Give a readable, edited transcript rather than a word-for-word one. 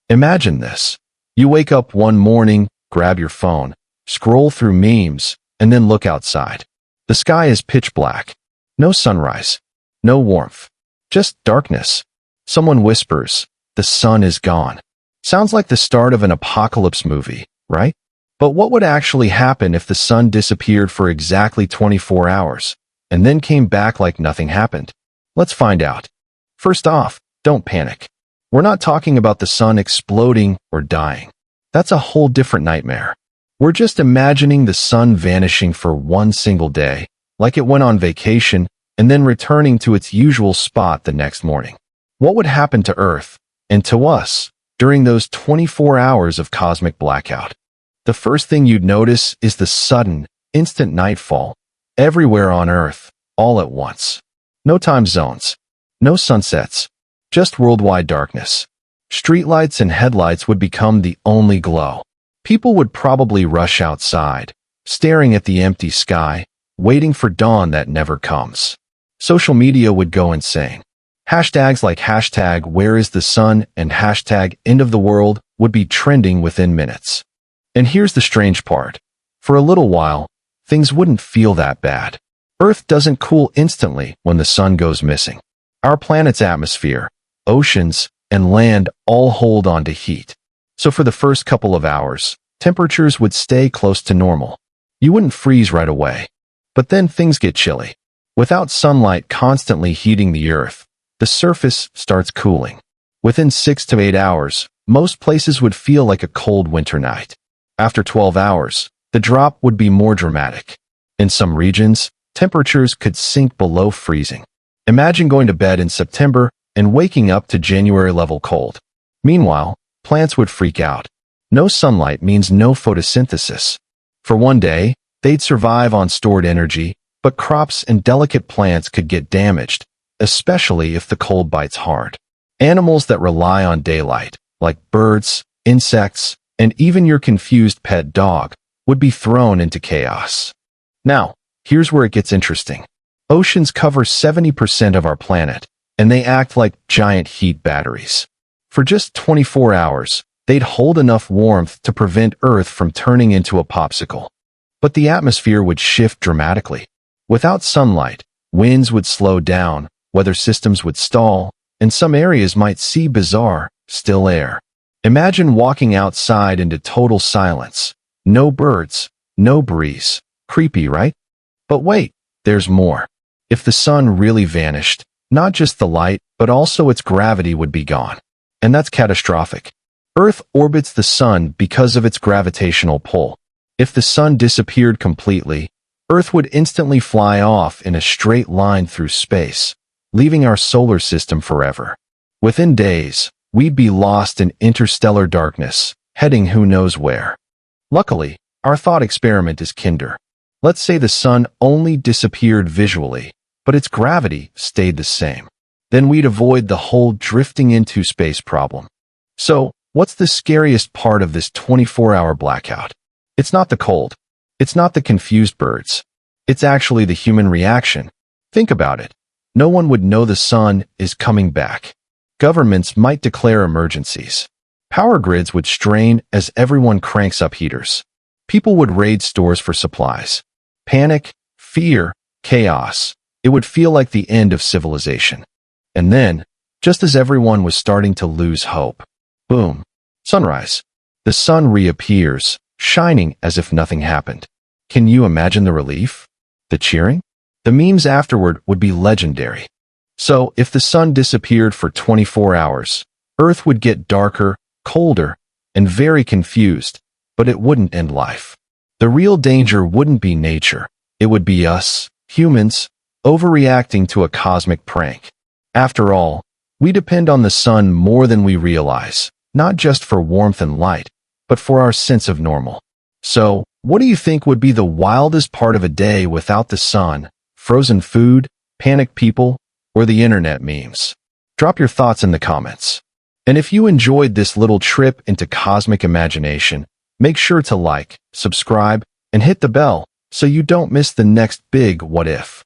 Imagine this. You wake up one morning, grab your phone, scroll through memes, and then look outside. The sky is pitch black. No sunrise. No warmth. Just darkness. Someone whispers, "The sun is gone." Sounds like the start of an apocalypse movie, right? But what would actually happen if the sun disappeared for exactly 24 hours, and then came back like nothing happened? Let's find out. First off, don't panic. We're not talking about the sun exploding or dying. That's a whole different nightmare. We're just imagining the sun vanishing for one single day, like it went on vacation, and then returning to its usual spot the next morning. What would happen to Earth, and to us, during those 24 hours of cosmic blackout? The first thing you'd notice is the sudden, instant nightfall, everywhere on Earth, all at once. No time zones, no sunsets, just worldwide darkness. Streetlights and headlights would become the only glow. People would probably rush outside, staring at the empty sky, waiting for dawn that never comes. Social media would go insane. Hashtags like hashtag where is the sun and hashtag end of the world would be trending within minutes. And here's the strange part. For a little while, things wouldn't feel that bad. Earth doesn't cool instantly when the sun goes missing. Our planet's atmosphere, oceans, and land all hold on to heat. So for the first couple of hours, temperatures would stay close to normal. You wouldn't freeze right away. But then things get chilly. Without sunlight constantly heating the Earth, the surface starts cooling. Within 6 to 8 hours, most places would feel like a cold winter night. After 12 hours, the drop would be more dramatic. In some regions, temperatures could sink below freezing. Imagine going to bed in September and waking up to January-level cold. Meanwhile, plants would freak out. No sunlight means no photosynthesis. For one day, they'd survive on stored energy, but crops and delicate plants could get damaged, especially if the cold bites hard. Animals that rely on daylight, like birds, insects, and even your confused pet dog, would be thrown into chaos. Now, here's where it gets interesting. Oceans cover 70% of our planet, and they act like giant heat batteries. For just 24 hours, they'd hold enough warmth to prevent Earth from turning into a popsicle. But the atmosphere would shift dramatically. Without sunlight, winds would slow down, weather systems would stall, and some areas might see bizarre, still air. Imagine walking outside into total silence. No birds, no breeze. Creepy, right? But wait, there's more. If the sun really vanished, not just the light, but also its gravity would be gone. And that's catastrophic. Earth orbits the sun because of its gravitational pull. If the sun disappeared completely, Earth would instantly fly off in a straight line through space, leaving our solar system forever. Within days, we'd be lost in interstellar darkness, heading who knows where. Luckily, our thought experiment is kinder. Let's say the sun only disappeared visually, but its gravity stayed the same. Then we'd avoid the whole drifting into space problem. So, what's the scariest part of this 24-hour blackout? It's not the cold. It's not the confused birds. It's actually the human reaction. Think about it. No one would know the sun is coming back. Governments might declare emergencies. Power grids would strain as everyone cranks up heaters. People would raid stores for supplies. Panic, fear, chaos. It would feel like the end of civilization. And then, just as everyone was starting to lose hope, boom, sunrise. The sun reappears, shining as if nothing happened. Can you imagine the relief? The cheering? The memes afterward would be legendary. So, if the sun disappeared for 24 hours, Earth would get darker, colder, and very confused, but it wouldn't end life. The real danger wouldn't be nature. It would be us, humans, overreacting to a cosmic prank. After all, we depend on the sun more than we realize, not just for warmth and light, but for our sense of normal. So, what do you think would be the wildest part of a day without the sun? Frozen food, panicked people, or the internet memes? Drop your thoughts in the comments. And if you enjoyed this little trip into cosmic imagination, make sure to like, subscribe, and hit the bell so you don't miss the next big what if.